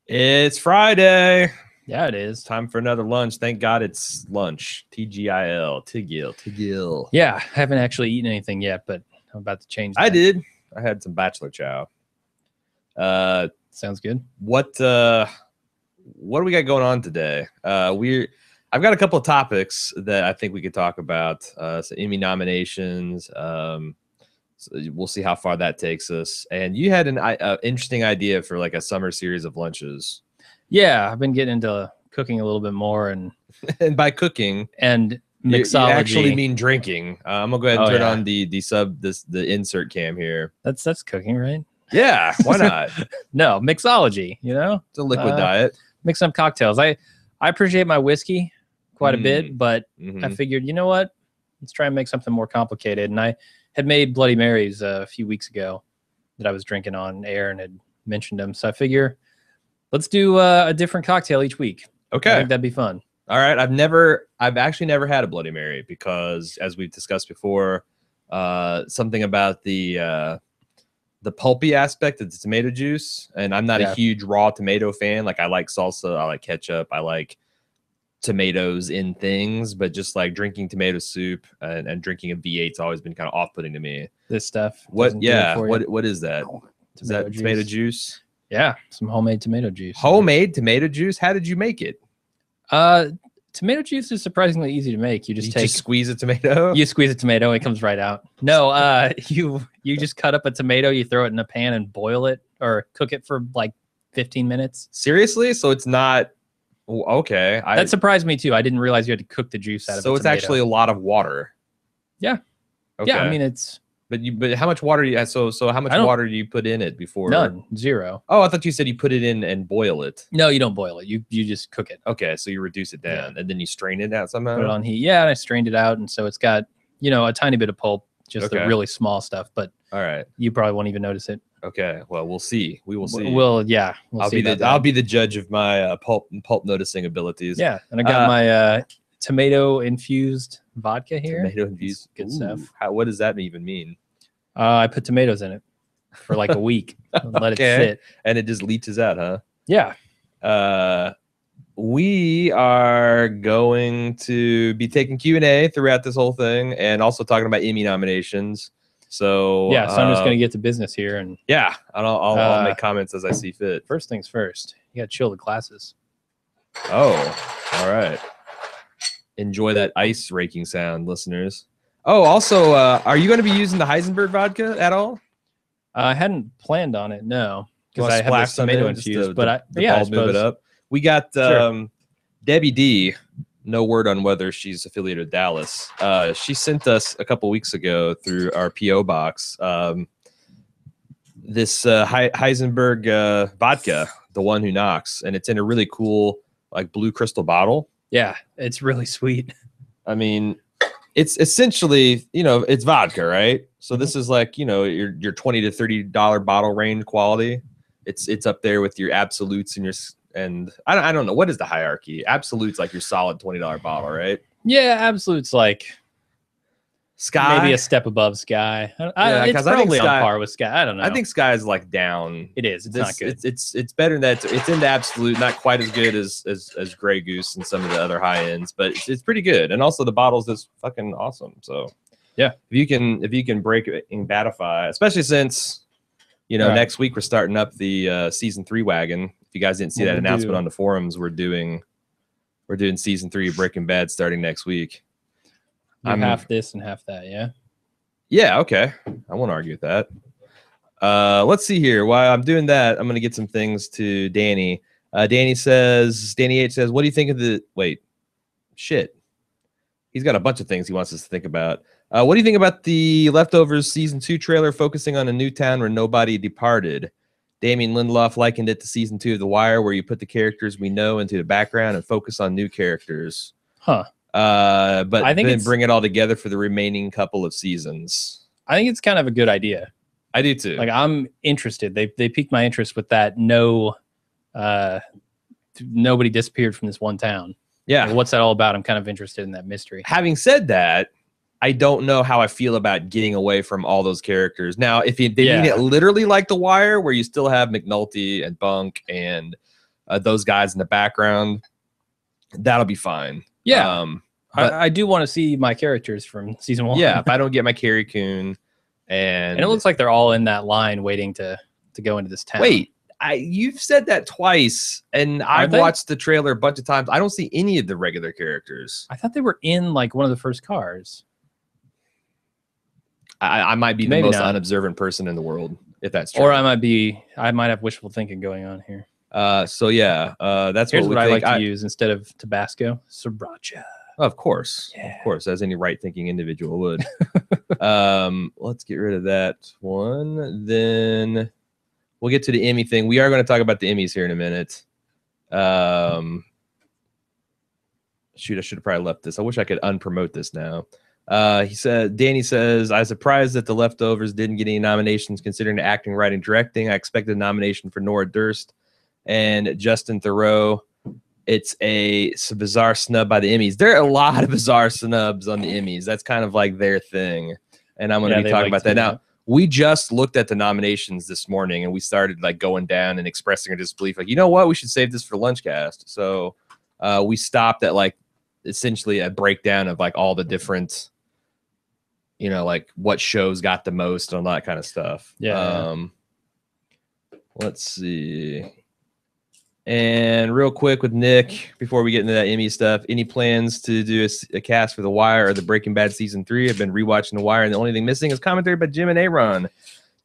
It's Friday. Yeah, it is. Time for another lunch. Thank God it's lunch. TGIL. Tigil. Yeah, I haven't actually eaten anything yet, but I'm about to change that. I did. I had some bachelor chow. Sounds good. What do we got going on today? I've got a couple of topics that I think we could talk about. So Emmy nominations. So we'll see how far that takes us. And you had an interesting idea for like a summer series of lunches. Yeah, I've been getting into cooking a little bit more, and by cooking and mixology. You actually mean drinking. I'm gonna go ahead and turn on the insert cam here. That's cooking, right? Yeah, why not? No, mixology. It's a liquid diet. Mix some cocktails. I appreciate my whiskey quite a bit, but I figured, you know what? Let's try and make something more complicated. And I had made Bloody Marys a few weeks ago that I was drinking on air and had mentioned them. So I figure let's do a different cocktail each week. Okay. I think that'd be fun. All right. I've actually never had a Bloody Mary because, as we've discussed before, something about the pulpy aspect of the tomato juice. And I'm not a huge raw tomato fan. Like, I like salsa, I like ketchup, I like tomatoes in things, but just like drinking tomato soup and drinking a V8's always been kind of off-putting to me. This stuff. What is that? Is that tomato juice? Yeah, some homemade tomato juice. Homemade tomato juice? How did you make it? Tomato juice is surprisingly easy to make. You just squeeze a tomato. You squeeze a tomato, it comes right out. No, you just cut up a tomato, you throw it in a pan and boil it or cook it for like 15 minutes. Seriously? So it's not okay. That surprised me too. I didn't realize you had to cook the juice out of it. So it's actually a lot of water. Yeah. Okay. Yeah, I mean it's. But how much water do you? So how much water do you put in it before? None. Zero. Oh, I thought you said you put it in and boil it. No, you don't boil it. You just cook it. Okay, so you reduce it down and then you strain it out somehow. Put it on heat. Yeah, and I strained it out, and so it's got a tiny bit of pulp, just the really small stuff. But all right, you probably won't even notice it. Okay, well we'll see. We will see. I'll be the judge of my pulp noticing abilities. Yeah, and I got my tomato infused vodka here. Tomato infused, good stuff. What does that even mean? I put tomatoes in it for like a week. Let it sit. And it just leaches out, huh? Yeah. We are going to be taking Q&A throughout this whole thing and also talking about Emmy nominations. So yeah, so I'm just going to get to business here. And yeah, I'll make comments as I see fit. First things first, you got to chill the glasses. Oh, all right. Enjoy that ice raking sound, listeners. Oh, also, are you going to be using the Heisenberg vodka at all? I hadn't planned on it, no, because I have this tomato infused. Move it up. We got Debbie D. No word on whether she's affiliated with Dallas. She sent us a couple weeks ago through our PO box this Heisenberg vodka, the one who knocks, and it's in a really cool like blue crystal bottle. Yeah, it's really sweet. I mean, it's essentially, it's vodka, right? So this is like, your $20 to $30 bottle range quality. It's up there with your absolutes and I don't know, what is the hierarchy? Absolute's like your solid $20 bottle, right? Yeah, Absolute's like Sky, maybe a step above Sky. It's probably on par with Sky. I don't know. I think Sky is like down. It is. It's not good. It's better than that. It's into Absolute, not quite as good as Grey Goose and some of the other high ends, but it's pretty good. And also the bottle's just fucking awesome. So yeah, if you can break it in Batify, especially since next week we're starting up the season 3 wagon. If you guys didn't see that announcement on the forums, we're doing season 3 of Breaking Bad starting next week. I'm half this and half that, yeah? Yeah, okay. I won't argue with that. Let's see here. While I'm doing that, I'm going to get some things to Danny. Danny H says, what do you think of the... Wait. Shit. He's got a bunch of things he wants us to think about. What do you think about the Leftovers Season 2 trailer focusing on a new town where nobody departed? Damien Lindelof likened it to Season 2 of The Wire, where you put the characters we know into the background and focus on new characters. Huh. But I think then bring it all together for the remaining couple of seasons. I think it's kind of a good idea. I do too. Like, I'm interested. They piqued my interest with that. Nobody disappeared from this one town. Yeah. Like, what's that all about? I'm kind of interested in that mystery. Having said that, I don't know how I feel about getting away from all those characters. Now, if they mean it literally like The Wire, where you still have McNulty and Bunk and those guys in the background, that'll be fine. Yeah. I do want to see my characters from season 1. Yeah, if I don't get my Carrie Coon, and it looks like they're all in that line waiting to go into this town. Wait, you've said that twice, and I've watched the trailer a bunch of times. I don't see any of the regular characters. I thought they were in like one of the first cars. I might be the most unobservant person in the world, if that's true. Or I might have wishful thinking going on here. So yeah, that's Here's what I like to use instead of Tabasco. Sriracha. Of course, as any right-thinking individual would. Let's get rid of that one. Then we'll get to the Emmy thing. We are going to talk about the Emmys here in a minute. Shoot, I should have probably left this. I wish I could unpromote this now. Danny says, I was surprised that The Leftovers didn't get any nominations considering the acting, writing, directing. I expected a nomination for Nora Durst and Justin Theroux. It's a bizarre snub by the Emmys. There are a lot of bizarre snubs on the Emmys. That's kind of like their thing. And I'm going to be talking about that. Now, we just looked at the nominations this morning and we started like going down and expressing our disbelief. Like, you know what? We should save this for Lunchcast. So we stopped at like essentially a breakdown of like all the different, you know, like what shows got the most and all that kind of stuff. Yeah. Let's see. And real quick with Nick, before we get into that Emmy stuff, any plans to do a cast for The Wire or the Breaking Bad season 3? I've been rewatching The Wire, and the only thing missing is commentary by Jim and Aaron to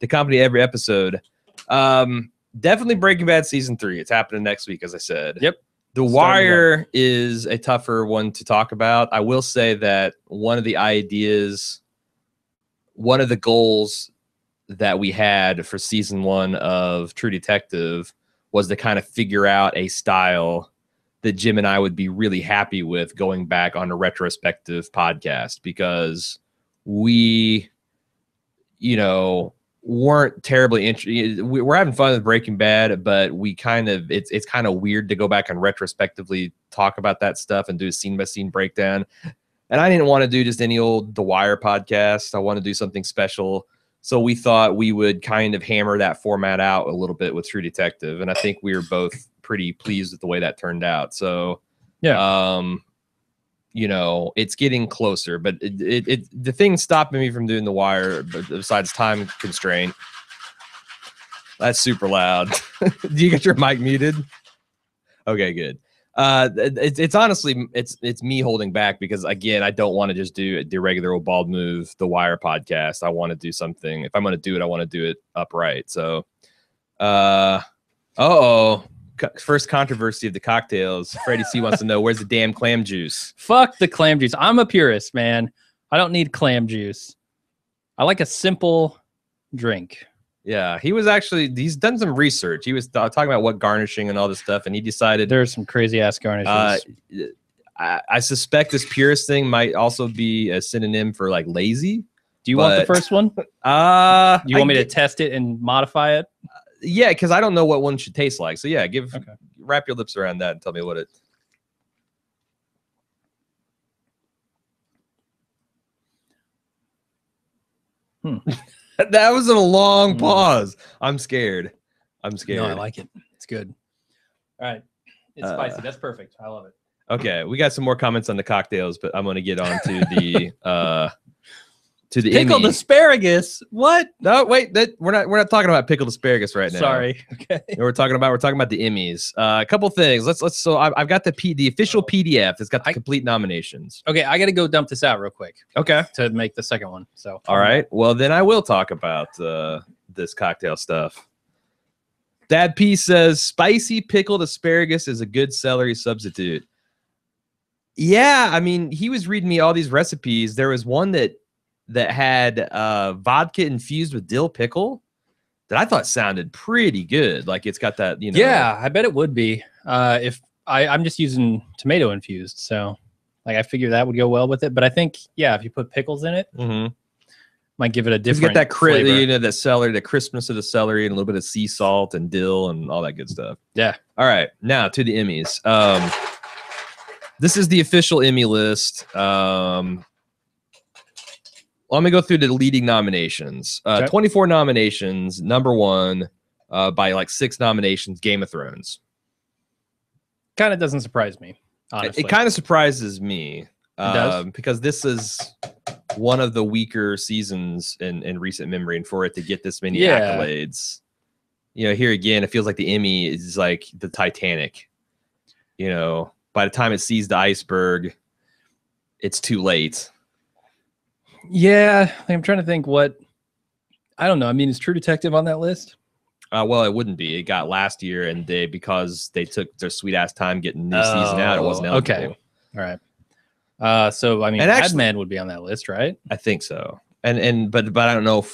accompany every episode. Definitely Breaking Bad season 3. It's happening next week, as I said. Yep. The Wire is a tougher one to talk about. I will say that one of the goals that we had for season 1 of True Detective was to kind of figure out a style that Jim and I would be really happy with going back on a retrospective podcast, because we, you know, weren't terribly interested. We're having fun with Breaking Bad, but we kind of, it's kind of weird to go back and retrospectively talk about that stuff and do a scene by scene breakdown. And I didn't want to do just any old The Wire podcast. I want to do something special. So we thought we would kind of hammer that format out a little bit with True Detective. And I think we were both pretty pleased with the way that turned out. So, yeah, you know, it's getting closer, but the thing stopping me from doing The Wire, besides time constraint, that's super loud. Do you get your mic muted? Okay, good. It's honestly, it's me holding back because, again, I don't want to just do the regular old bald move, The Wire podcast. I want to do something. If I'm going to do it, I want to do it upright. So, first controversy of the cocktails. Freddie C wants to know, where's the damn clam juice? Fuck the clam juice. I'm a purist, man. I don't need clam juice. I like a simple drink. Yeah, he's done some research. He was talking about what garnishing and all this stuff, and he decided there's some crazy ass garnishes. I suspect this purist thing might also be a synonym for like lazy. Do you want the first one? Do you want me to test it and modify it? Yeah, because I don't know what one should taste like. So yeah, wrap your lips around that and tell me what it. That was a long pause. I'm scared. No, I like it. It's good. All right. It's spicy. That's perfect. I love it. Okay. We got some more comments on the cocktails, but I'm going to get on to the pickled Emmy. Asparagus. What? No, wait. We're not talking about pickled asparagus right now. Sorry. Okay. We're talking about the Emmys. A couple things. So I've got the official PDF. It's got the complete nominations. Okay, I got to go dump this out real quick. Okay. To make the second one. So. All right. Well, then I will talk about this cocktail stuff. Dad P says spicy pickled asparagus is a good celery substitute. Yeah, I mean, he was reading me all these recipes. There was one that had vodka infused with dill pickle that I thought sounded pretty good. Like it's got that, you know. Yeah, I bet it would be. If I'm just using tomato infused, so like I figure that would go well with it. But I think, yeah, if you put pickles in it, might give it a different. Get that flavor. You know, the celery, the crispness of the celery, and a little bit of sea salt and dill and all that good stuff. Yeah. All right, now to the Emmys. This is the official Emmy list. Let me go through the leading nominations. 24 nominations. Number one, by like 6 nominations, Game of Thrones. kind of doesn't surprise me, honestly. It kind of surprises me. It does? Because this is one of the weaker seasons in recent memory, and for it to get this many accolades, here again, it feels like the Emmy is like the Titanic. By the time it sees the iceberg, it's too late. Yeah, I'm trying to think what. I don't know. I mean, is True Detective on that list? Well, it wouldn't be. It got last year, and because they took their sweet ass time getting the new season out, it wasn't eligible. Okay, all right. So I mean, Mad Men would be on that list, right? I think so. But I don't know.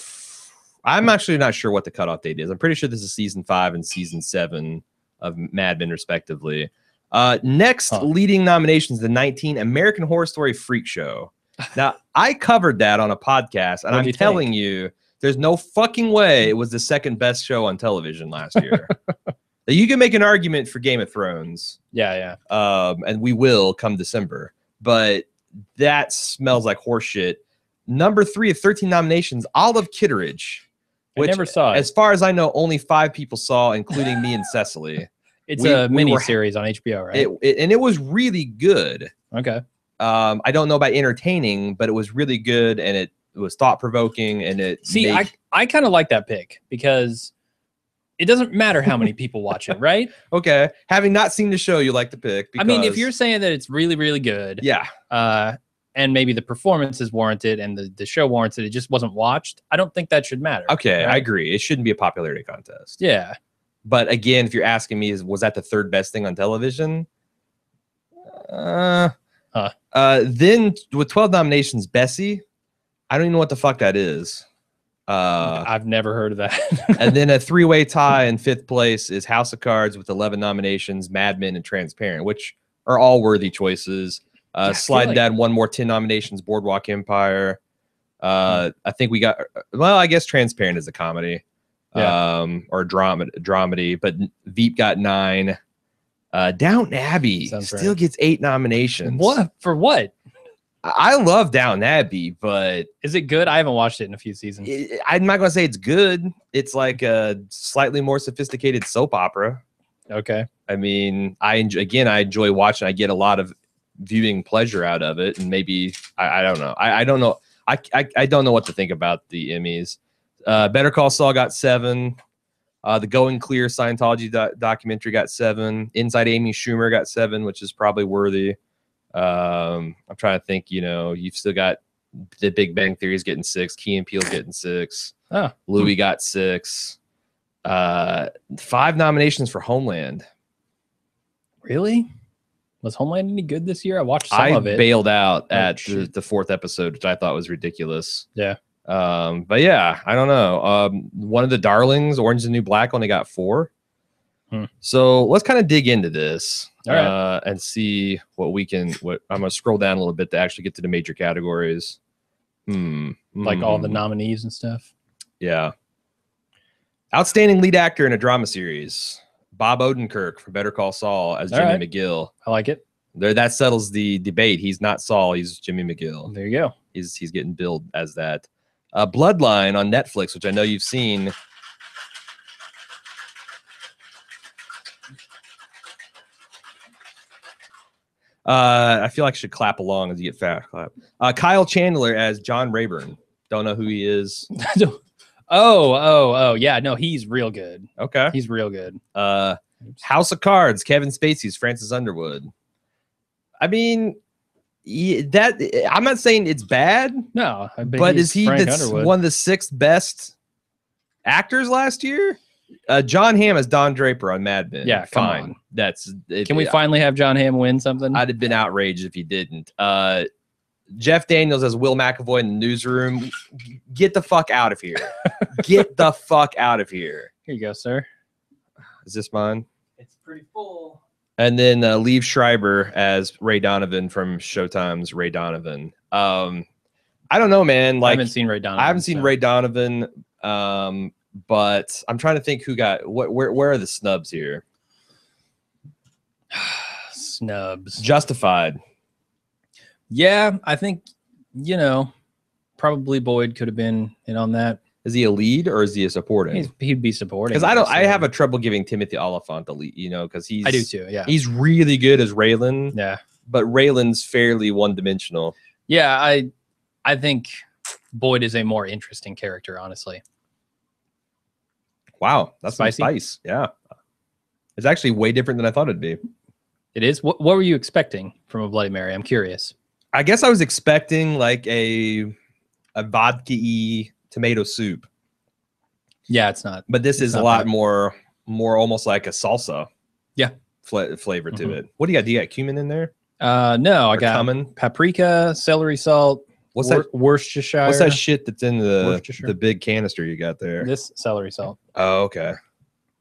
I'm actually not sure what the cutoff date is. I'm pretty sure this is season 5 and season 7 of Mad Men, respectively. Next leading nominations, the 19 American Horror Story Freak Show. Now, I covered that on a podcast, and I'm telling you, there's no fucking way it was the second best show on television last year. You can make an argument for Game of Thrones. Yeah. And we will come December. But that smells like horseshit. Number 3 of 13 nominations, Olive Kitteridge. Which, I never saw it. As far as I know, only 5 people saw, including me and Cecily. It's a mini series on HBO, right? And it was really good. Okay. I don't know about entertaining, but it was really good, and it was thought-provoking, and it I kind of like that pick because it doesn't matter how many people watch it, right? Okay. Having not seen the show, you like the pick. I mean, if you're saying that it's really, really good, and maybe the performance is warranted and the show warrants it just wasn't watched, I don't think that should matter. Okay, right? I agree. It shouldn't be a popularity contest. Yeah. But again, if you're asking me, was that the third best thing on television? Then with 12 nominations, Bessie, I don't even know what the fuck that is. I've never heard of that. And then a 3-way tie in 5th place is House of Cards with 11 nominations, Mad Men and Transparent, which are all worthy choices. Sliding down one more, 10 nominations, Boardwalk Empire. I think we got, I guess Transparent is a comedy. Or dramedy, but Veep got 9. Downton Abbey still gets 8 nominations. What? For what? I love Downton Abbey, but is it good? I haven't watched it in a few seasons. I'm not gonna say it's good. It's like a slightly more sophisticated soap opera. Okay. I mean, I enjoy watching. I get a lot of viewing pleasure out of it, and maybe I don't know. I don't know. I don't know what to think about the Emmys. Better Call Saul got 7. The Going Clear Scientology documentary got 7. Inside Amy Schumer got 7, which is probably worthy. I'm trying to think. You've still got The Big Bang Theory is getting 6. Key and Peele's getting 6. Louis got 6. 5 nominations for Homeland. Really? Was Homeland any good this year? I watched some of it. I bailed out at the 4th episode, which I thought was ridiculous. Yeah. But yeah, I don't know. One of the darlings, Orange is the New Black, only got 4. So let's kind of dig into this and see what I'm gonna scroll down a little bit to actually get to the major categories. Like all the nominees and stuff. Yeah. Outstanding lead actor in a drama series, Bob Odenkirk for Better Call Saul as Jimmy McGill. I like it. That settles the debate. He's not Saul. He's Jimmy McGill. There you go. He's getting billed as that. Bloodline on Netflix, which I know you've seen. I feel like I should clap along as you get fast. Clap. Kyle Chandler as John Rayburn. Don't know who he is. Oh, yeah. No, he's real good. Okay. He's real good. House of Cards, Kevin Spacey's Francis Underwood. I mean, I'm not saying it's bad. No, but is he one of the 6 best actors last year? John Hamm as Don Draper on Mad Men. Yeah, fine. Can we finally have John Hamm win something? I'd have been outraged if he didn't. Jeff Daniels as Will McAvoy in the newsroom. Get the fuck out of here. Get the fuck out of here. Here you go, sir. Is this mine? It's pretty full. And then Liev Schreiber as Ray Donovan from Showtime's Ray Donovan. I don't know, man. Like, I haven't seen Ray Donovan. I haven't seen Ray Donovan. But I'm trying to think who got what. Where are the snubs here? Snubs. Justified. Yeah, I think probably Boyd could have been in on that. Is he a lead or is he a supporting? He'd be supporting. Because I have a trouble giving Timothy Oliphant the lead, you know, because I do too. Yeah, he's really good as Raylan. Yeah, but Raylan's fairly one-dimensional. Yeah, I think Boyd is a more interesting character, honestly. Wow, that's spicy. Some spice. Yeah, it's actually way different than I thought it'd be. It is. What were you expecting from a Bloody Mary? I'm curious. I guess I was expecting like a vodka-y tomato soup. Yeah, it's not. But this is a lot more almost like a salsa. Yeah, flavor to it. What do you got? Do you got cumin in there? No, I got cumin? Paprika, celery salt. What's that? Worcestershire. What's that shit that's in the big canister you got there? This celery salt. Oh, okay.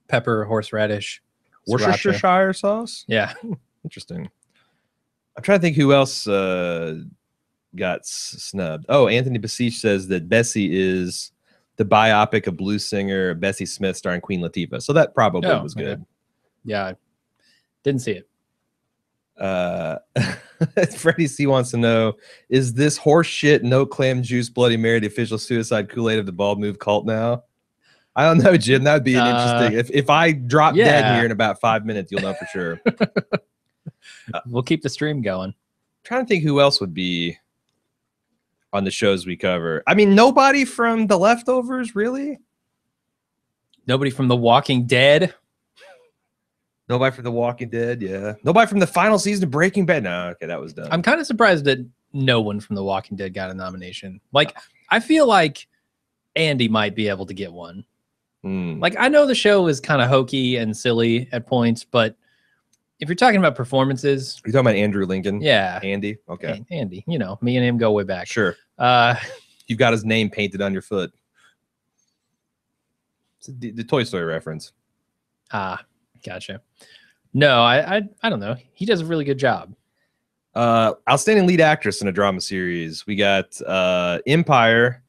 Pepper, horseradish. Worcestershire sauce? Yeah. Interesting. I'm trying to think who else got snubbed. Oh, Anthony Basich says that Bessie is the biopic of blues singer Bessie Smith starring Queen Latifah. So that probably was good. Yeah. Didn't see it. Freddie C wants to know, is this horse shit no clam juice Bloody Mary the official suicide Kool-Aid of the bald move cult now? I don't know, Jim. That would be an interesting. If I drop dead here in about 5 minutes, you'll know for sure. We'll keep the stream going. Trying to think who else would be on the shows we cover. I mean, nobody from The Leftovers, really? Nobody from The Walking Dead? Nobody from The Walking Dead, yeah. Nobody from the final season of Breaking Bad? No, okay, that was done. I'm kind of surprised that no one from The Walking Dead got a nomination. Like, I feel like Andy might be able to get one. Like, I know the show is kind of hokey and silly at points, but if you're talking about performances... You're talking about Andrew Lincoln? Yeah. Andy? Okay. Andy, you know, me and him go way back. Sure. You've got his name painted on your foot. It's the Toy Story reference. Gotcha. No, I don't know. He does a really good job. Outstanding lead actress in a drama series. We got Empire,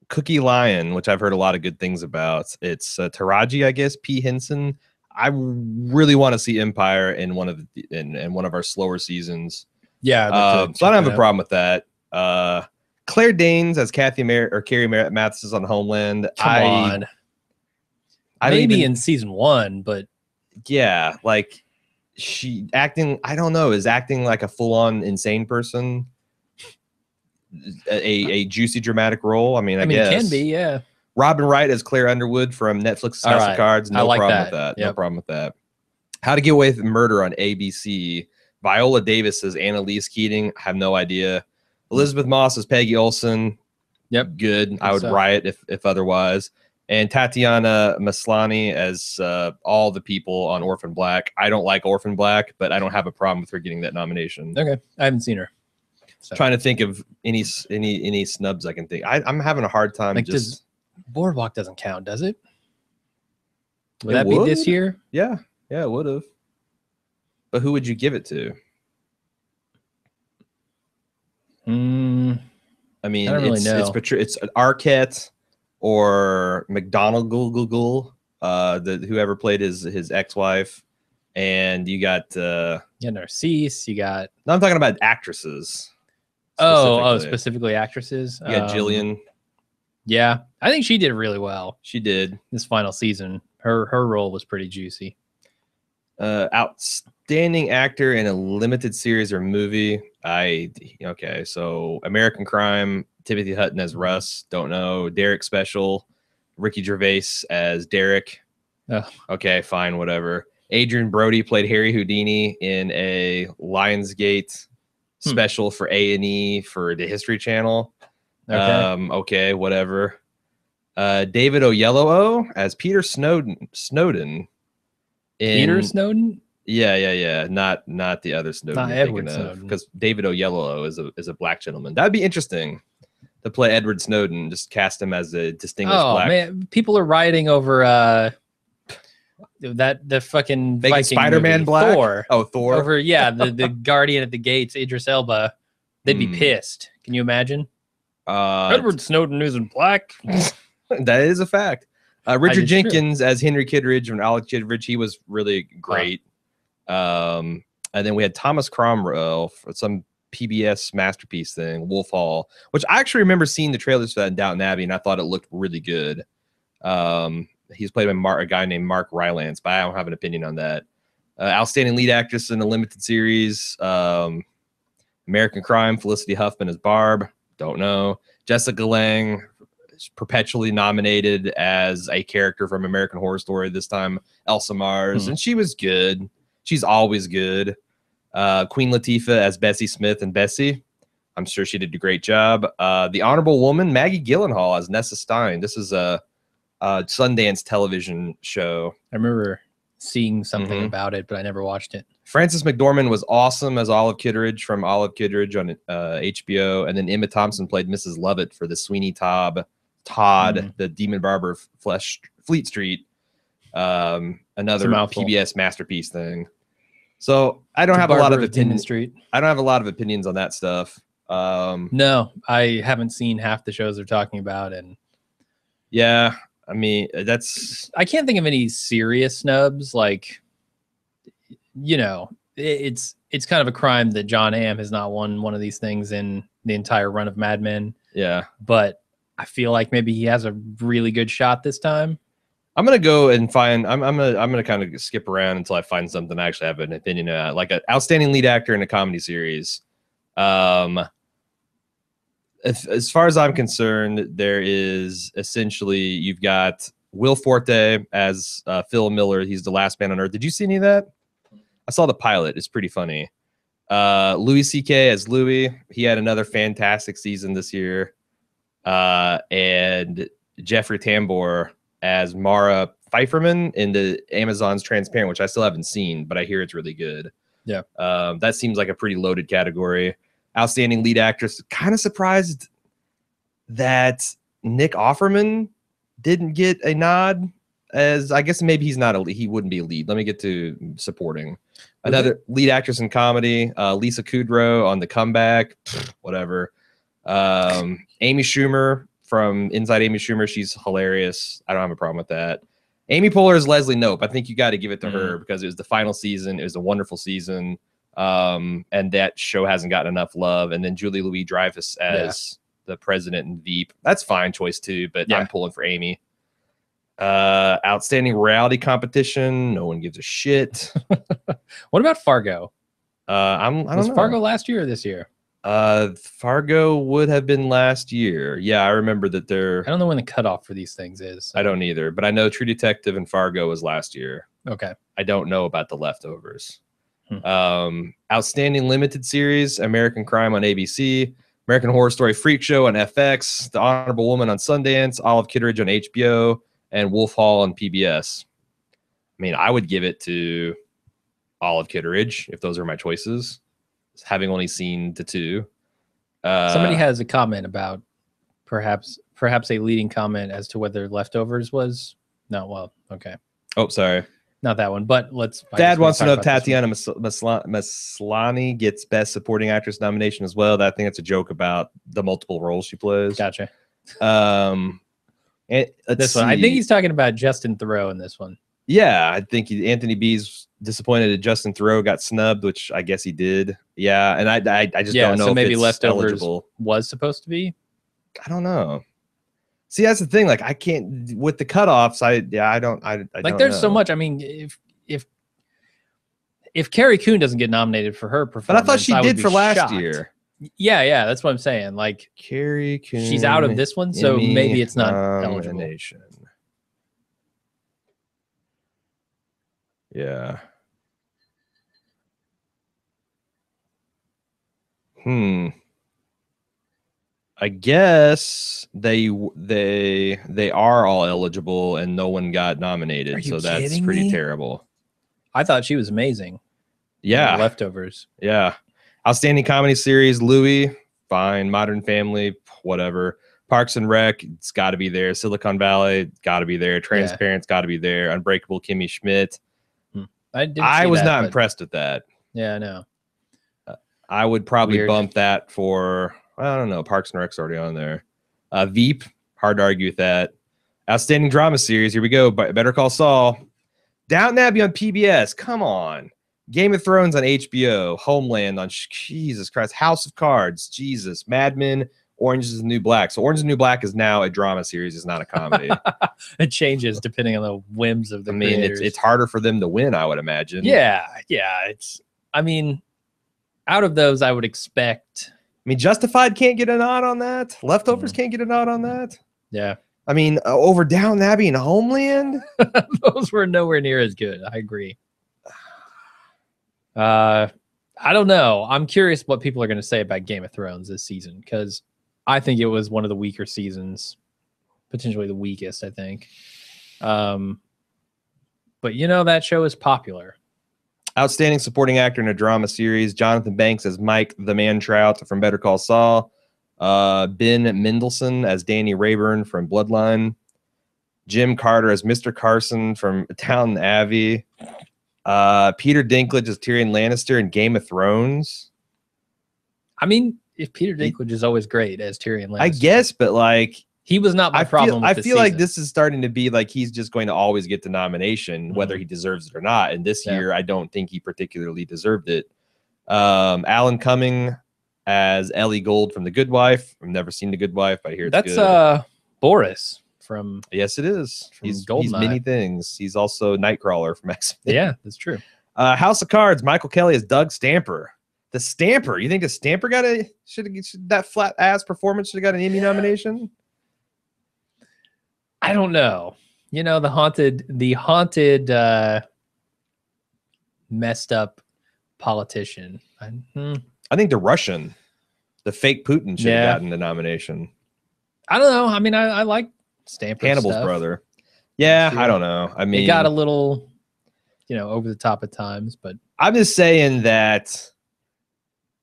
Cookie Lion, which I've heard a lot of good things about. It's Taraji, I guess, P. Henson. I really want to see Empire in one of our slower seasons. Yeah, so I don't have a problem with that. Claire Danes as Carrie Mathis on Homeland. Come on. Maybe in season 1, but yeah, like she acting, I don't know, is acting like a full-on insane person a juicy dramatic role? I mean, I guess it can be, yeah. Robin Wright as Claire Underwood from Netflix's House of Cards. No problem with that. No problem with that. How to Get Away with Murder on ABC. Viola Davis as Annalise Keating. I have no idea. Elizabeth Moss as Peggy Olson. Yep. Good. I would riot if otherwise. And Tatiana Maslany as all the people on Orphan Black. I don't like Orphan Black, but I don't have a problem with her getting that nomination. Okay. I haven't seen her. So. Trying to think of any snubs I can think. I'm having a hard time. Like, Boardwalk doesn't count, does it? Would that be this year? Yeah. Yeah, it would have. But who would you give it to? I mean, I don't really know. It's an Arquette or McDonald whoever played his ex-wife, and you got Narcisse. You got. No, I'm talking about actresses. Specifically actresses. You got Jillian. Yeah, I think she did really well. She did this final season. Her role was pretty juicy. Outstanding actor in a limited series or movie. So American Crime, Timothy Hutton as Russ. Don't know. Derek Special, Ricky Gervais as Derek. Oh. Okay, fine, whatever. Adrian Brody played Harry Houdini in a Lionsgate special for A&E for the History Channel. Okay, whatever. David Oyelowo as Peter Snowden. Peter Snowden? Yeah. Not the other Snowden. Not Edward Snowden. Because David Oyelowo is a black gentleman. That'd be interesting to play Edward Snowden. Just cast him as a distinguished black. Oh man, people are rioting over the fucking Viking Spider-Man movie. black. Thor. Oh, Thor. Over the Guardian at the Gates, Idris Elba. They'd be pissed. Can you imagine? Edward Snowden isn't black. That is a fact. Richard Jenkins as Henry Kittredge and Alec Kittredge. He was really great. And then we had Thomas Cromwell for some PBS masterpiece thing, Wolf Hall, which I actually remember seeing the trailers for that in Downton Abbey, and I thought it looked really good. He's played by a guy named Mark Rylance, but I don't have an opinion on that. Outstanding lead actress in a limited series, American Crime, Felicity Huffman as Barb. Don't know. Jessica Lange is perpetually nominated as a character from American Horror Story. This time, Elsa Mars, and she was good. She's always good. Queen Latifah as Bessie Smith and Bessie. I'm sure she did a great job. The Honorable Woman, Maggie Gyllenhaal as Nessa Stein. This is a Sundance television show. I remember seeing something about it, but I never watched it. Frances McDormand was awesome as Olive Kitteridge from Olive Kitteridge on HBO, and then Emma Thompson played Mrs. Lovett for the Sweeney Todd, the Demon Barber of Fleet Street, another PBS masterpiece thing. So I don't have a lot of opinions. I don't have a lot of opinions on that stuff. No, I haven't seen half the shows they're talking about, and yeah, I mean I can't think of any serious snubs. Like, you know, it's kind of a crime that John Hamm has not won one of these things in the entire run of Mad Men. Yeah, but I feel like maybe he has a really good shot this time. I'm gonna go and find. I'm gonna kind of skip around until I find something I actually have an opinion on, like an outstanding lead actor in a comedy series. As far as I'm concerned, there is essentially you've got Will Forte as Phil Miller. He's the last man on earth. Did you see any of that? I saw the pilot. It's pretty funny. Louis C.K. as Louis. He had another fantastic season this year. And Jeffrey Tambor as Mara Pfeifferman in the Amazon's Transparent, which I still haven't seen, but I hear it's really good. Yeah. That seems like a pretty loaded category. Outstanding lead actress. Kind of surprised that Nick Offerman didn't get a nod, as I guess maybe he's not a lead. He wouldn't be a lead. Let me get to supporting. Another lead actress in comedy, Lisa Kudrow on The Comeback. Whatever. Amy Schumer from Inside Amy Schumer. She's hilarious. I don't have a problem with that. Amy Poehler is Leslie Knope. I think you got to give it to her because it was the final season. It was a wonderful season. And that show hasn't gotten enough love. And then Julie Louis-Dreyfus as the president in Veep. That's fine choice too, but I'm pulling for Amy. Outstanding reality competition. No one gives a shit. What about Fargo? I don't know. Was Fargo last year or this year? Fargo would have been last year. Yeah, I remember that I don't know when the cutoff for these things is. So. I don't either, but I know True Detective and Fargo was last year. Okay. I don't know about The Leftovers. Outstanding limited series, American Crime on ABC, American Horror Story Freak Show on FX, The Honorable Woman on Sundance, Olive Kitteridge on HBO, and Wolf Hall on PBS. I mean, I would give it to Olive Kitteridge if those are my choices, having only seen the two. Somebody has a comment about perhaps a leading comment as to whether Leftovers was okay. Oh, sorry. Not that one, but Dad wants to know if Tatiana Maslany gets Best Supporting Actress nomination as well. I think that's a joke about the multiple roles she plays. Gotcha. This one, I think he's talking about Justin Theroux in this one. Yeah, I think Anthony B's disappointed that Justin Theroux got snubbed, which I guess he did. Yeah, and I just don't know. So if maybe it's Leftovers eligible. Was supposed to be. I don't know. See, that's the thing. Like, I can't with the cutoffs. I don't like. There's so much. I mean, if Carrie Coon doesn't get nominated for her performance, but I thought she did for last year. Yeah, that's what I'm saying. Like Carrie Coon, she's out of this one, so Emmy maybe it's not eligible. Yeah. I guess they are all eligible and no one got nominated, so that's pretty terrible. I thought she was amazing. Yeah. Leftovers. Yeah. Outstanding comedy series, Louis, fine. Modern Family, whatever. Parks and Rec, it's got to be there. Silicon Valley, got to be there. Transparent's got to be there. Unbreakable Kimmy Schmidt. I was not impressed with that. Yeah, I know. I would probably bump that for, I don't know, Parks and Rec's already on there. Veep, hard to argue with that. Outstanding drama series, here we go. Better Call Saul. Downton Abbey on PBS, come on. Game of Thrones on HBO, Homeland on Jesus Christ, House of Cards, Jesus, Mad Men, Orange is the New Black. So Orange is the New Black is now a drama series, it's not a comedy. It changes depending on the whims of the creators. It's harder for them to win, I would imagine. Yeah. Out of those, I would expect. Justified can't get a nod on that. Leftovers can't get a nod on that. Yeah. Over Downton Abbey and Homeland, those were nowhere near as good. I agree. I don't know. I'm curious what people are going to say about Game of Thrones this season, because I think it was one of the weaker seasons, potentially the weakest, I think. But that show is popular. Outstanding supporting actor in a drama series, Jonathan Banks as Mike the Man Trout from Better Call Saul. Ben Mendelsohn as Danny Rayburn from Bloodline. Jim Carter as Mr. Carson from Downton Abbey. Peter Dinklage as Tyrion Lannister in Game of Thrones. If Peter Dinklage is always great as Tyrion Lannister, I guess, but he was not my problem. I feel like this is starting to be like he's just going to always get the nomination, whether he deserves it or not. And this year, I don't think he particularly deserved it. Alan Cumming as Ellie Gold from The Good Wife. I've never seen The Good Wife, but I hear it's good. That's Boris from. Yes, it is. He's Goldeneye. many things. He's also Nightcrawler from X-Men. Yeah, that's true. House of Cards. Michael Kelly as Doug Stamper. The Stamper. You think the Stamper that flat ass performance should have got an Emmy nomination? I don't know. The haunted, messed up politician. I think the Russian, the fake Putin should have gotten the nomination. I don't know. I like Stamper's Hannibal's stuff. brother. Yeah, I don't know. It got a little, over the top at times, but I'm just saying that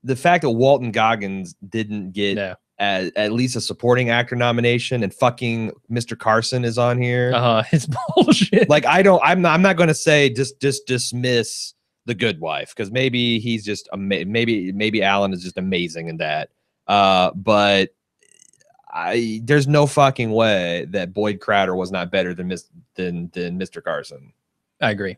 the fact that Walton Goggins didn't get at least a supporting actor nomination, and fucking Mr. Carson is on here. It's bullshit. I'm not going to say just dismiss The Good Wife, because maybe he's just maybe Alan is just amazing in that. But there's no fucking way that Boyd Crowder was not better than Mr. Carson. I agree.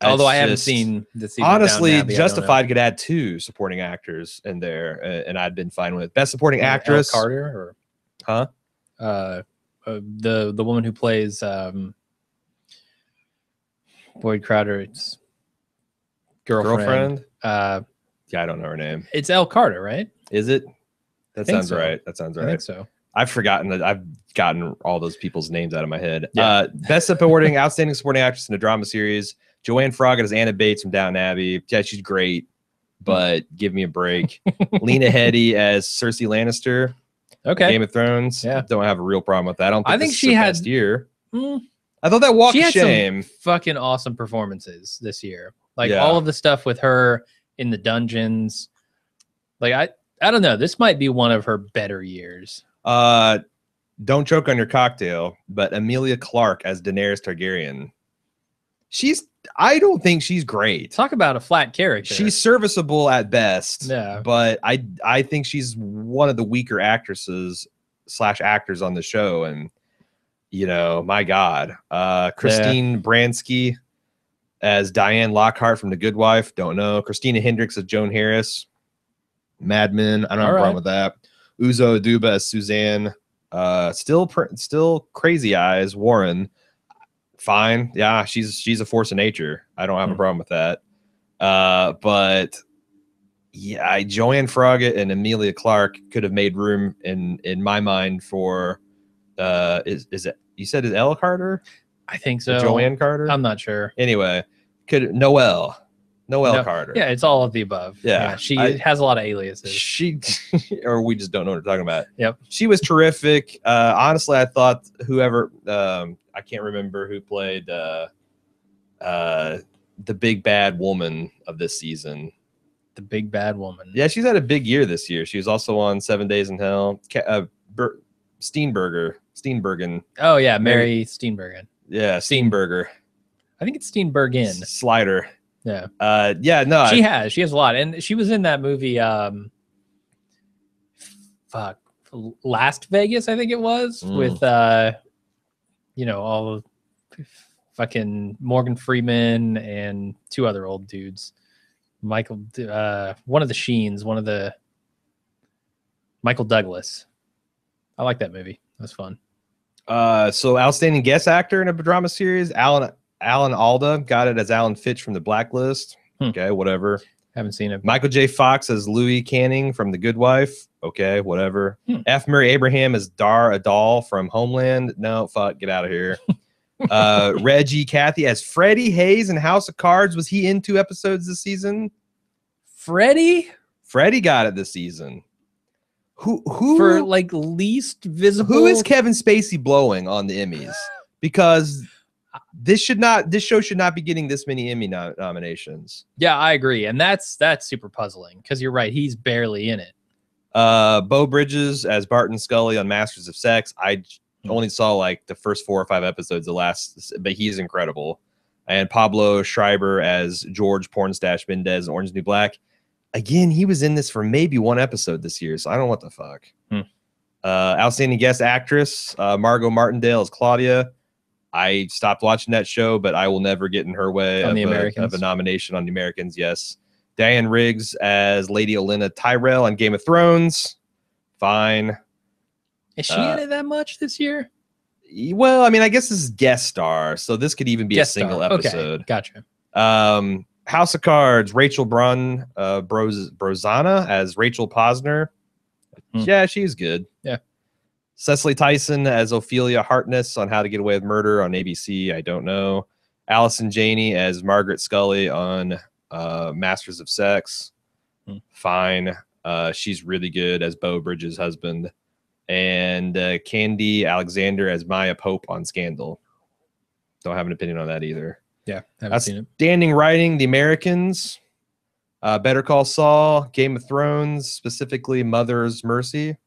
Although I haven't seen the season. Honestly, Justified could add 2 supporting actors in there, and I'd been fine with it. Best supporting actress, Carter, or the woman who plays Boyd Crowder. It's girlfriend. I don't know her name. It's Elle Carter, right? Is it? That sounds right. That sounds right. I think so. I've forgotten that. I've gotten all those people's names out of my head. Yeah. Best supporting outstanding supporting actress in a drama series. Joanne Froggatt as Anna Bates from Downton Abbey. Yeah, she's great, but give me a break. Lena Headey as Cersei Lannister. Okay. Game of Thrones. Yeah. Don't have a real problem with that. I think she had best year. I thought that Walk of Shame. Some fucking awesome performances this year. All of the stuff with her in the dungeons. I don't know. This might be one of her better years. Don't choke on your cocktail, but Emilia Clarke as Daenerys Targaryen. I don't think she's great. Talk about a flat character. She's serviceable at best. Yeah. But I think she's one of the weaker actresses / actors on the show. And, my God. Christine Baranski as Diane Lockhart from The Good Wife. Don't know. Christina Hendricks as Joan Harris. Mad Men. I don't have a problem with that. Uzo Aduba as Suzanne. Still Crazy Eyes Warren. Fine. Yeah, she's a force of nature. I don't have a problem with that. But yeah, Joanne Froggatt and Emilia Clarke could have made room in my mind for is it you said is Elle Carter? I think so. Joanne Carter? I'm not sure. Anyway, Noelle Carter. Yeah, it's all of the above. Yeah, she has a lot of aliases. Or we just don't know what we're talking about. Yep. She was terrific. Honestly, I thought whoever I can't remember who played the big bad woman of this season. The big bad woman. Yeah, she's had a big year this year. She was also on 7 Days in Hell. Steenburgen. Oh yeah, Mary Steenburgen. Yeah, Steenburger. I think it's Steenburgen. Slider. Yeah. No. She has a lot, and she was in that movie. Last Vegas, I think it was, with all of fucking Morgan Freeman and 2 other old dudes. Michael, one of the Sheens, Michael Douglas. I like that movie. That's fun. So outstanding guest actor in a drama series, Alan Alda got it as Alan Fitch from The Blacklist. Okay, whatever. Haven't seen it. Michael J. Fox as Louis Canning from The Good Wife. Okay, whatever. F. Murray Abraham as Dar Adal from Homeland. No, fuck, get out of here. Reggie Cathy as Freddie Hayes in House of Cards. Was he in 2 episodes this season? Freddie got it this season. Who for like least visible? Who is Kevin Spacey blowing on the Emmys? Because this show should not be getting this many Emmy nominations. Yeah, I agree, and that's super puzzling because you're right. He's barely in it. Beau Bridges as Barton Scully on Masters of Sex. I only saw like the first 4 or 5 episodes but he's incredible. And Pablo Schreiber as George Pornstache Mendez in Orange is the New Black. Again, he was in this for maybe 1 episode this year, so I don't know what the fuck. Outstanding guest actress, Margot Martindale as Claudia. I stopped watching that show, but I will never get in her way of a nomination on The Americans. Yes. Diane Riggs as Lady Olenna Tyrell on Game of Thrones. Fine. Is she in it that much this year? Well, I mean, I guess this is guest star, so this could even be a single episode. Okay, gotcha. House of Cards, Rachel Brosana as Rachel Posner. Yeah, she's good. Yeah. Cecily Tyson as Ophelia Harkness on How to Get Away with Murder on ABC. I don't know. Allison Janney as Margaret Scully on Masters of Sex. Fine. She's really good as Beau Bridges' husband. And Candy Alexander as Maya Pope on Scandal. Don't have an opinion on that either. Yeah, haven't seen it. Outstanding writing, The Americans, Better Call Saul, Game of Thrones, specifically Mother's Mercy.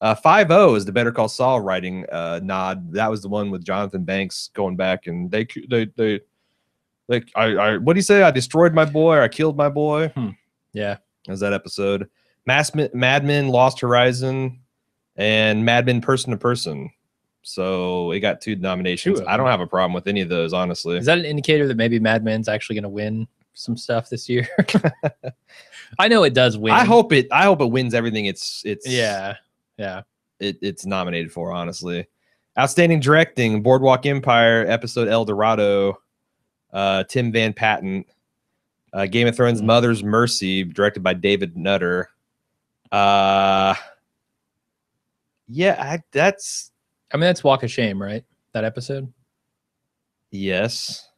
5-0 is the Better Call Saul writing nod. That was the one with Jonathan Banks going back and what do you say? I destroyed my boy, or I killed my boy. Yeah, that was that episode. Mad Men, Lost Horizon, and Mad Men Person to Person. So it got 2 nominations. I don't have a problem with any of those, honestly. Is that an indicator that maybe Mad Men's actually going to win some stuff this year? I know it does win. I hope it wins everything. It's nominated for, honestly. Outstanding directing, Boardwalk Empire, episode El Dorado, Tim Van Patten. Game of Thrones, Mother's Mercy, directed by David Nutter. That's Walk of Shame, right? That episode? Yes.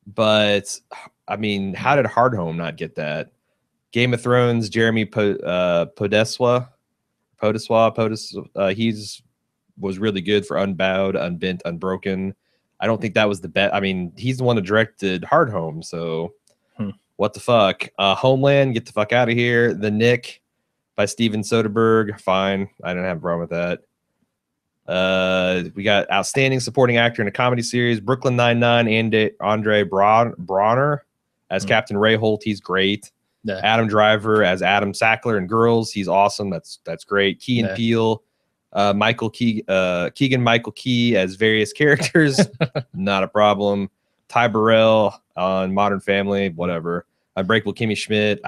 But, I mean, how did Hardhome not get that? Game of Thrones, Jeremy Podeswa. He's was really good for Unbowed, Unbent, Unbroken. I don't think that was the best. I mean, he's the one that directed Hardhome, so what the fuck? Homeland, get the fuck out of here. The Nick by Steven Soderbergh. Fine. I don't have a problem with that. We got outstanding supporting actor in a comedy series, Brooklyn Nine-Nine, and Andre Bronner as Captain Ray Holt. He's great. Yeah. Adam Driver as Adam Sackler in Girls. He's awesome. That's great. Key and Peele, Keegan Michael Key as various characters. Not a problem. Ty Burrell on Modern Family. Whatever. Unbreakable Kimmy Schmidt.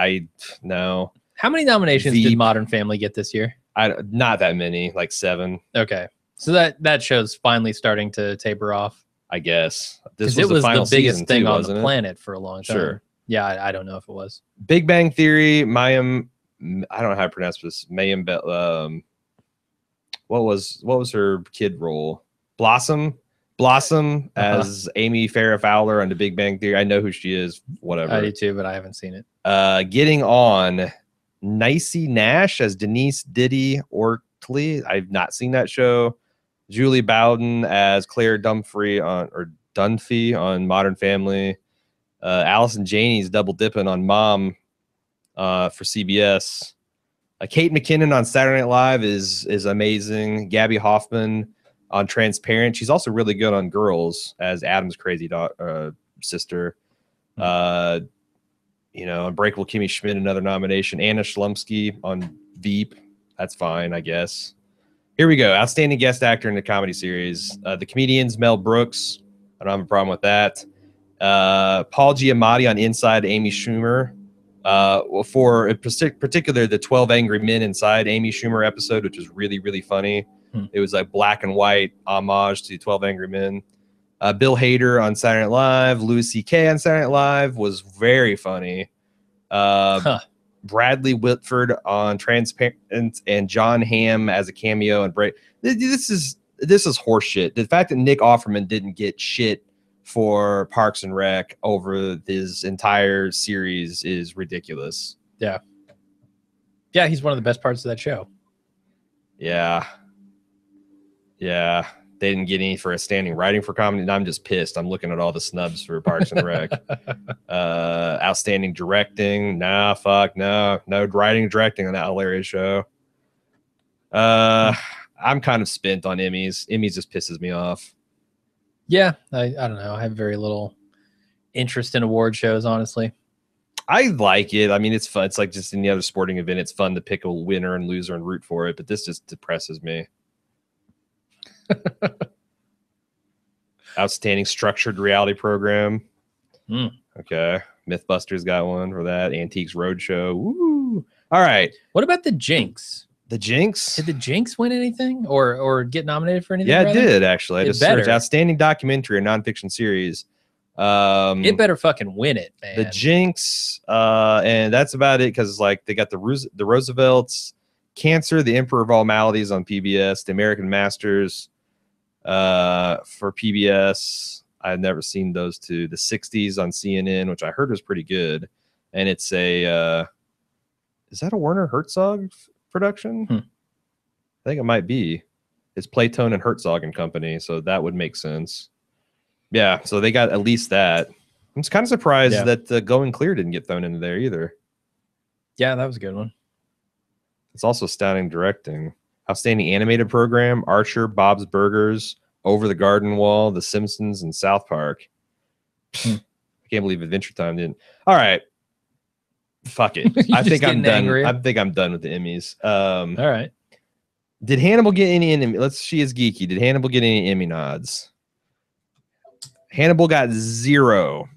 No. How many nominations did Modern Family get this year? Not that many, like 7. Okay. So that show's finally starting to taper off, I guess. This was the biggest thing on the planet for a long time. Sure. Yeah, I don't know if it was. Big Bang Theory, Mayim. I don't know how to pronounce this. Mayim. What was her kid role? Blossom as Amy Farrah Fowler on The Big Bang Theory. I know who she is. Whatever. I do too, but I haven't seen it. Getting On, Nicey Nash as Denise Diddy Ortley. I've not seen that show. Julie Bowden as Claire Dunphy on Modern Family. Allison Janney's double dipping on Mom for CBS. Kate McKinnon on Saturday Night Live is amazing. Gabby Hoffman on Transparent. She's also really good on Girls as Adam's crazy sister. Unbreakable Kimmy Schmidt, another nomination. Anna Shlumsky on Veep. That's fine, I guess. Here we go. Outstanding guest actor in the comedy series. The Comedians, Mel Brooks. I don't have a problem with that. Paul Giamatti on Inside, Amy Schumer. Well, for in particular, the 12 Angry Men Inside Amy Schumer episode, which was really, really funny. It was like black and white homage to 12 Angry Men. Bill Hader on Saturday Night Live, Louis C.K. on Saturday Night Live was very funny. Bradley Whitford on Transparent, and John Hamm as a cameo. And this is horseshit. The fact that Nick Offerman didn't get shit for Parks and Rec over this entire series is ridiculous. Yeah, he's one of the best parts of that show. Yeah. They didn't get any for a standing writing for comedy, and I'm just pissed. I'm looking at all the snubs for Parks and Rec. Outstanding directing, no writing and directing on that hilarious show. I'm kind of spent on Emmys. Emmys just pisses me off. Yeah, I don't know. I have very little interest in award shows, honestly. I like it. I mean, it's fun. It's like just any other sporting event. It's fun to pick a winner and loser and root for it, but this just depresses me. Outstanding structured reality program. Okay. Mythbusters got one for that. Antiques Roadshow. Woo. All right. What about the Jinx? The Jinx? Did the Jinx win anything or get nominated for anything? Yeah, it did actually. I just searched outstanding documentary or nonfiction series. It better fucking win it, man. The Jinx, and that's about it because like they got the Roosevelts, Cancer, the Emperor of All Maladies on PBS, the American Masters for PBS. I've never seen those two. The 60s on CNN, which I heard was pretty good, and it's a is that a Werner Herzog production? I think it might be. It's Playtone and Herzog and Company, so that would make sense. Yeah, so they got at least that. I'm just kind of surprised that Going Clear didn't get thrown into there either. Yeah, that was a good one. It's also outstanding directing. Outstanding animated program, Archer, Bob's Burgers, Over the Garden Wall, The Simpsons, and South Park. I can't believe Adventure Time didn't. All right. Fuck it. I think I'm done. Angry. I think I'm done with the Emmys. All right. Did Hannibal get any Emmy? She is geeky. Did Hannibal get any Emmy nods? Hannibal got zero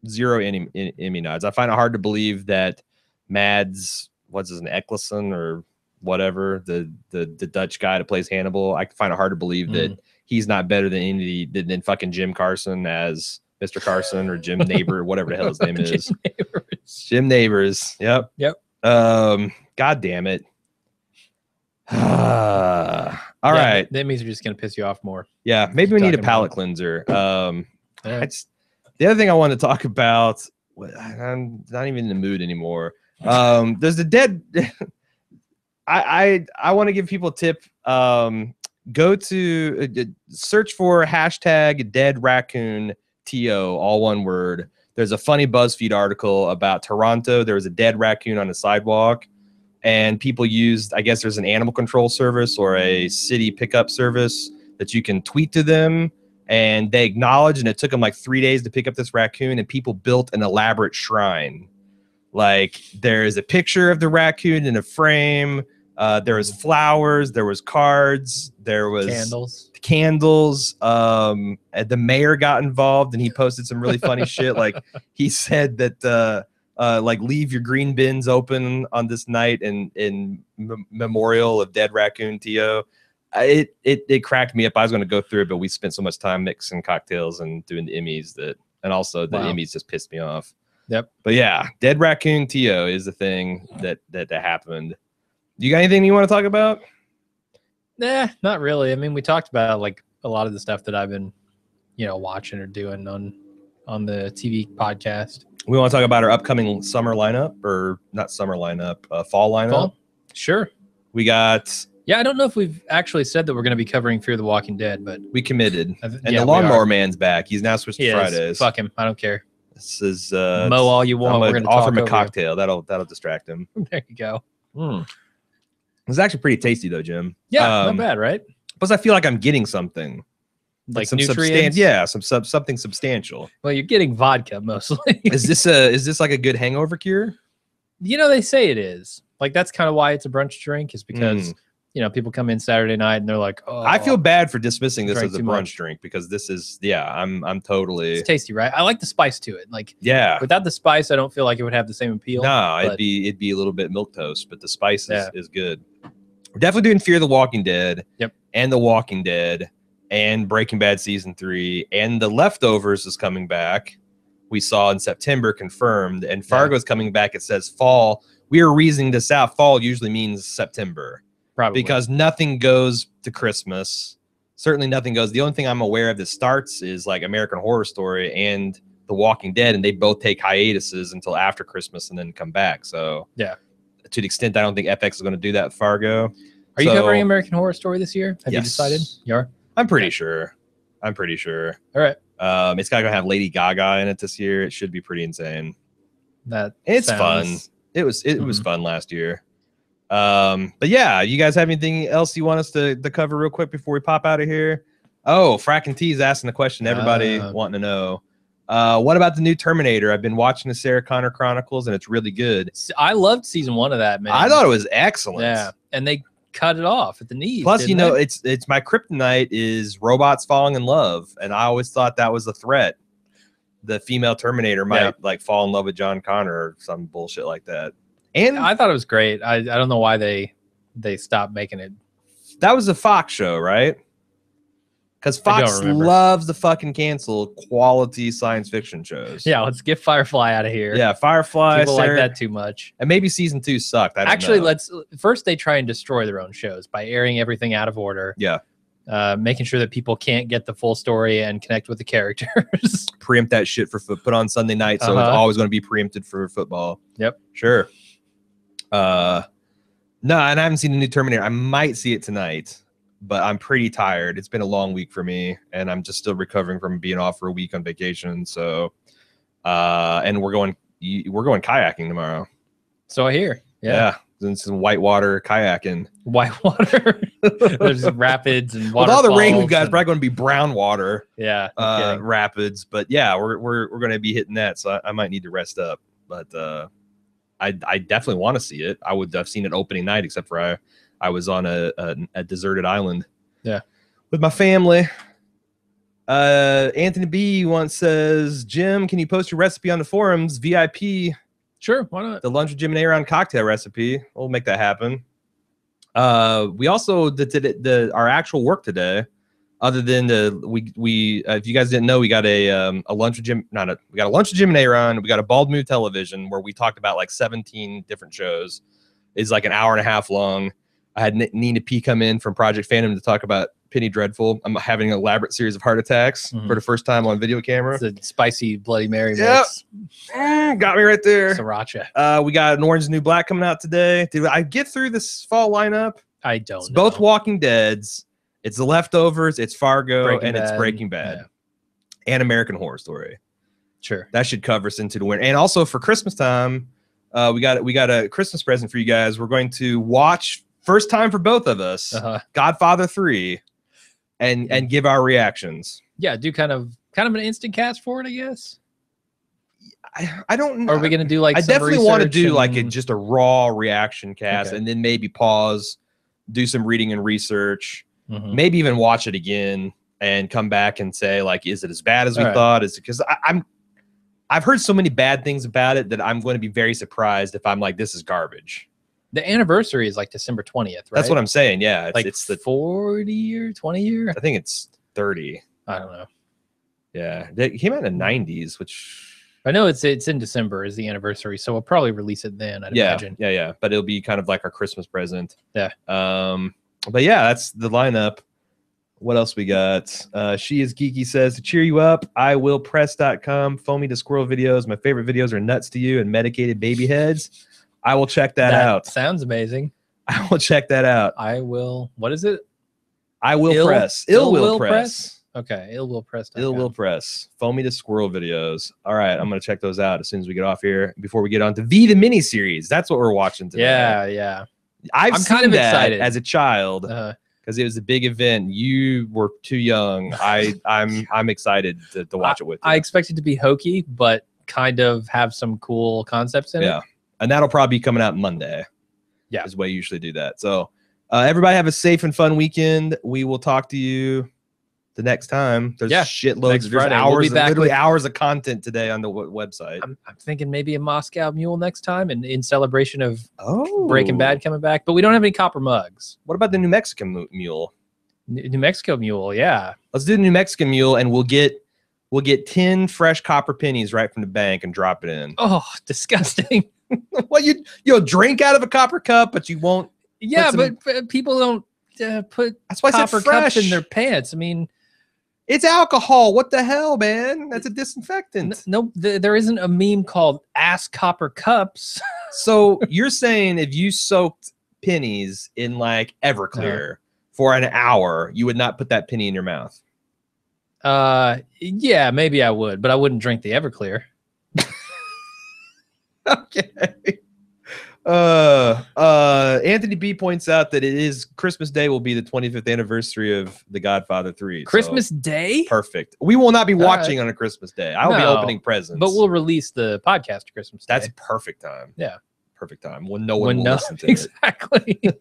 Emmy nods. I find it hard to believe that Mads, what's his name, Eccleston or whatever, the Dutch guy that plays Hannibal. I find it hard to believe that he's not better than fucking Jim Carson as Mr. Carson or Jim Neighbor, whatever the hell his name is. Jim Neighbors. Yep. God damn it. All right. That means you're just gonna piss you off more. Yeah, maybe we need a palate cleanser. The other thing I want to talk about, I'm not even in the mood anymore. There's the dead. I want to give people a tip. Go to search for hashtag dead raccoon TO, all one word. There's a funny BuzzFeed article about Toronto. There was a dead raccoon on the sidewalk, and people used, I guess there's an animal control service or a city pickup service that you can tweet to them, and they acknowledged, and it took them like 3 days to pick up this raccoon, and people built an elaborate shrine. Like, there is a picture of the raccoon in a frame. There was flowers, there was cards, there was candles. The mayor got involved, and he posted some really funny shit. Like, he said that like, leave your green bins open on this night in memorial of dead raccoon Tio. It cracked me up. I was going to go through it, but we spent so much time mixing cocktails and doing the Emmys and also the Emmys just pissed me off. Yep. But yeah, dead raccoon Tio is the thing that happened. You got anything you want to talk about? Nah, not really. I mean, we talked about like a lot of the stuff that I've been, watching or doing on the TV podcast. We want to talk about our upcoming summer lineup, or not summer lineup, fall lineup. Fall? Sure. We got. Yeah, I don't know if we've actually said that we're going to be covering Fear the Walking Dead, but we committed. And the Lawnmower Man's back. He's now switched to Fridays. Fuck him. I don't care. This is mow all you want. We're going to offer him a cocktail. That'll distract him. There you go. It's actually pretty tasty though, Jim. Yeah, not bad, right? Plus, I feel like I'm getting something, like some nutrients. Something substantial. Well, you're getting vodka mostly. Is this like a good hangover cure? They say it is. Like, that's kind of why it's a brunch drink, is because people come in Saturday night and they're like, oh, I feel bad for dismissing this as a brunch much. drink because this is, I'm totally. It's tasty, right? I like the spice to it. Like, yeah, without the spice, I don't feel like it would have the same appeal. No, it'd be a little bit milquetoast, but the spice is good. We're definitely doing Fear the Walking Dead. Yep. And The Walking Dead and Breaking Bad season 3 and The Leftovers is coming back. We saw in September confirmed, and Fargo's coming back. It says fall. We are reasoning this out. Fall usually means September. Probably. Because nothing goes to Christmas. Certainly nothing goes. The only thing I'm aware of that starts is like American Horror Story and The Walking Dead, and they both take hiatuses until after Christmas and then come back. So yeah, to the extent I don't think FX is going to do that with Fargo. Are you covering American Horror Story this year? Have you decided? You are? I'm pretty sure. All right. It's going to have Lady Gaga in it this year. It should be pretty insane. It's fun. It was fun last year. But yeah, you guys have anything else you want us to cover real quick before we pop out of here? Oh, Frackin' T's asking the question everybody wanting to know. What about the new Terminator? I've been watching the Sarah Connor Chronicles and it's really good. I loved season 1 of that, man. I thought it was excellent. Yeah, and they cut it off at the knees. Plus, it's my kryptonite is robots falling in love, and I always thought that was a threat. The female Terminator might like fall in love with John Connor or some bullshit like that. And I thought it was great. I don't know why they stopped making it. That was a Fox show, right? Because Fox loves to fucking cancel quality science fiction shows. Yeah, let's get Firefly out of here. Yeah, Firefly. People like that too much. And maybe season 2 sucked. Actually, first they try and destroy their own shows by airing everything out of order. Yeah. Making sure that people can't get the full story and connect with the characters. Preempt that shit for put on Sunday night, so it's always going to be preempted for football. Yep. Sure. No, and I haven't seen the new Terminator. I might see it tonight, but I'm pretty tired. It's been a long week for me, and I'm just still recovering from being off for a week on vacation. So, and we're going kayaking tomorrow. So I hear. Yeah. Some whitewater kayaking. Whitewater. There's rapids and waterfalls. With all the rain we've got, it's probably going to be brown water. Yeah. Rapids, but yeah, we're going to be hitting that. So I might need to rest up, but I definitely want to see it. I would have seen it opening night, except for I was on a deserted island. Yeah. With my family. Anthony B once says, Jim, can you post your recipe on the forums? VIP. Sure, why not? The lunch with Jim and Aaron cocktail recipe. We'll make that happen. We also did our actual work today. Other than we if you guys didn't know, we got a lunch with Jim. We got a lunch with Jim and Aaron. We got a Bald Move Television where we talked about like 17 different shows. It's like an hour and a half long. I had Nina P come in from Project Phantom to talk about Penny Dreadful. I'm having an elaborate series of heart attacks for the first time on video camera. It's a spicy Bloody Mary mix. Got me right there. Sriracha. We got an Orange is the New Black coming out today. Did I get through this fall lineup? I don't know. Both Walking Deads. It's The Leftovers. It's Fargo. It's Breaking Bad. Yeah. And American Horror Story. Sure. That should cover us into the winter. And also for Christmas time, we got a Christmas present for you guys. We're going to watch, first time for both of us, Godfather 3. And give our reactions. Yeah, do kind of an instant cast for it, I guess. I don't know. Are we gonna do like? I definitely want to do like just a raw reaction cast, and then maybe pause, do some reading and research, maybe even watch it again and come back and say like, is it as bad as we thought? Is it because I've heard so many bad things about it that I'm going to be very surprised if I'm like, this is garbage. The anniversary is like December 20th, right? That's what I'm saying. Yeah. It's the 40 year, 20 year. I think it's 30. I don't know. Yeah. It came out in the 90s, which I know it's in December is the anniversary. So we'll probably release it then, I'd imagine. Yeah. But it'll be kind of like our Christmas present. Yeah. But yeah, that's the lineup. What else we got? She is Geeky says, to cheer you up, iwillpress.com. Foamy to Squirrel videos. My favorite videos are Nuts to You and Medicated Baby Heads. I will check that out. Sounds amazing. I will check that out. I will. What is it? I will press. Ill will press. Okay. Ill will press. Ill will press. Foamy to Squirrel videos. All right. I'm going to check those out as soon as we get off here. Before we get on to V the miniseries. That's what we're watching today. Yeah. I'm kind of excited as a child because it was a big event. You were too young. I'm excited to watch it with you. I expect it to be hokey, but kind of have some cool concepts in it. Yeah. And that'll probably be coming out Monday. Yeah. Is the way you usually do that. So Everybody have a safe and fun weekend. We will talk to you the next time. There's shitloads. There's hours, literally hours of content today on the website. I'm thinking maybe a Moscow Mule next time, and in celebration of Breaking Bad coming back. But we don't have any copper mugs. What about the New Mexican Mule? New Mexico Mule, yeah. Let's do the New Mexican Mule, and we'll get 10 fresh copper pennies right from the bank and drop it in. Oh, disgusting. Well, you'll drink out of a copper cup, but you won't. Yeah, but people don't put that's why copper cups in their pants. I mean, it's alcohol. What the hell, man? That's a disinfectant. No, there isn't a meme called ass copper cups. So you're saying if you soaked pennies in like Everclear for an hour, you would not put that penny in your mouth? Yeah, maybe I would, but I wouldn't drink the Everclear. Okay. Anthony B points out that Christmas Day will be the 25th anniversary of The Godfather 3. Christmas Day? Perfect. We will not be watching on a Christmas Day. I'll be opening presents. But we'll release the podcast Christmas Day. That's perfect time. Yeah. Perfect time. When no one will listen to exactly. it.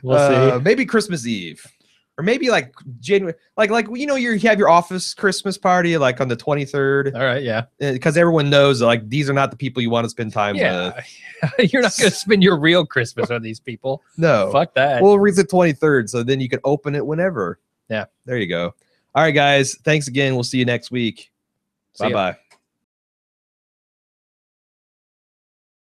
We'll see. Maybe Christmas Eve. Or maybe like January, like you have your office Christmas party like on the 23rd. All right, yeah. Because everyone knows like these are not the people you want to spend time with. You're not going to spend your real Christmas with these people. No. Fuck that. Well, it's the 23rd, so then you can open it whenever. Yeah. There you go. All right, guys. Thanks again. We'll see you next week. Bye-bye.